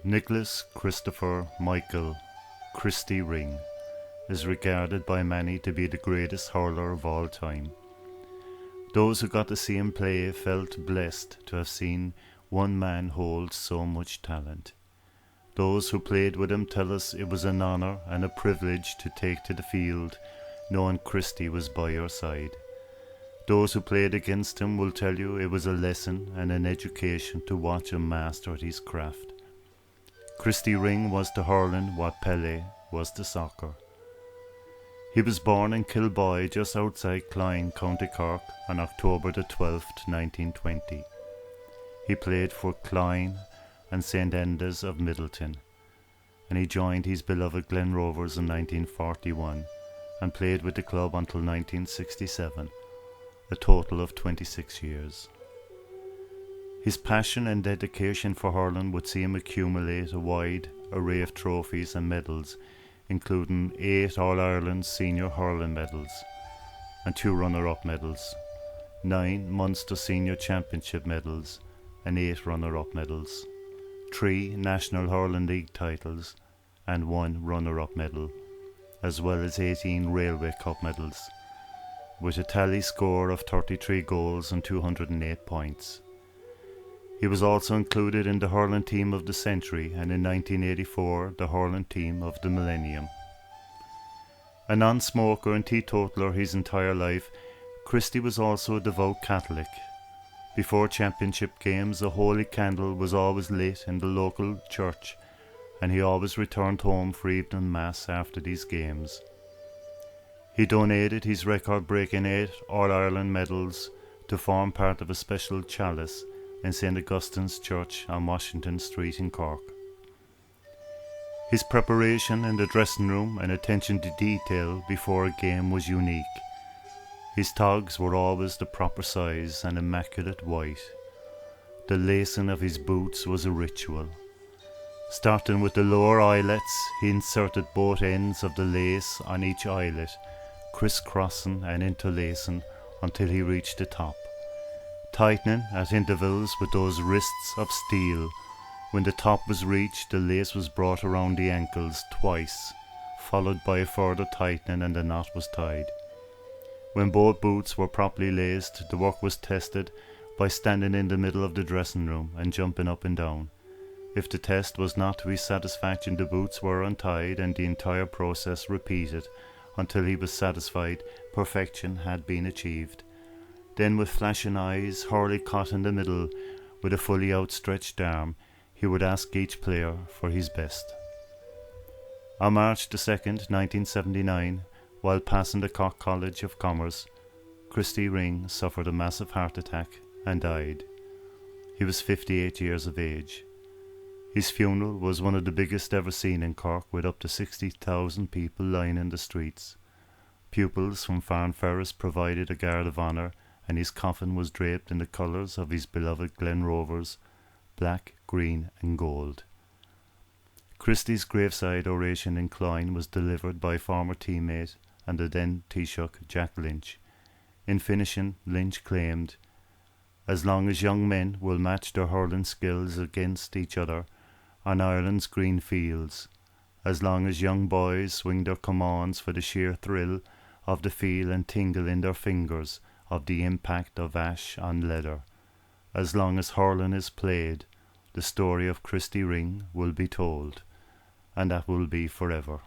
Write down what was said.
Nicholas Christopher Michael Christy Ring is regarded by many to be the greatest hurler of all time. Those who got to see him play felt blessed to have seen one man hold so much talent. Those who played with him tell us it was an honour and a privilege to take to the field knowing Christy was by your side. Those who played against him will tell you it was a lesson and an education to watch him master at his craft. Christy Ring was to hurling what Pelé was to soccer. He was born in Kilboy, just outside Clyne, County Cork, on October the 12th, 1920. He played for Clyne and St Enda's of Middleton, and he joined his beloved Glen Rovers in 1941 and played with the club until 1967, a total of 26 years. His passion and dedication for hurling would see him accumulate a wide array of trophies and medals, including 8 All-Ireland Senior Hurling medals and 2 runner-up medals, 9 Munster Senior Championship medals and 8 runner-up medals, 3 National Hurling League titles and 1 runner-up medal, as well as 18 Railway Cup medals, with a tally score of 33 goals and 208 points. He was also included in the hurling team of the century and in 1984 the hurling team of the millennium. A non-smoker and teetotaler his entire life, Christy was also a devout Catholic. Before championship games, a holy candle was always lit in the local church, and he always returned home for evening mass after these games. He donated his record-breaking 8 All-Ireland medals to form part of a special chalice in St Augustine's Church on Washington Street in Cork. His preparation in the dressing room and attention to detail before a game was unique. His togs were always the proper size and immaculate white. The lacing of his boots was a ritual. Starting with the lower eyelets, he inserted both ends of the lace on each eyelet, criss-crossing and interlacing until he reached the top, tightening at intervals with those wrists of steel. When the top was reached, the lace was brought around the ankles twice, followed by a further tightening, and the knot was tied. When both boots were properly laced, the work was tested by standing in the middle of the dressing room and jumping up and down. If the test was not to his satisfaction, the boots were untied and the entire process repeated until he was satisfied perfection had been achieved. Then, with flashing eyes, Hurley caught in the middle with a fully outstretched arm, he would ask each player for his best. On March the 2nd, 1979, while passing the Cork College of Commerce, Christy Ring suffered a massive heart attack and died. He was 58 years of age. His funeral was one of the biggest ever seen in Cork, with up to 60,000 people lining the streets. Pupils from Farn Ferris provided a guard of honour, and his coffin was draped in the colours of his beloved Glen Rovers, black, green and gold. Christy's graveside oration in Clyne was delivered by former teammate and the then Taoiseach Jack Lynch. In finishing, Lynch claimed, "As long as young men will match their hurling skills against each other on Ireland's green fields, as long as young boys swing their commands for the sheer thrill of the feel and tingle in their fingers of the impact of ash on leather, as long as hurling is played, the story of Christy Ring will be told, and that will be forever."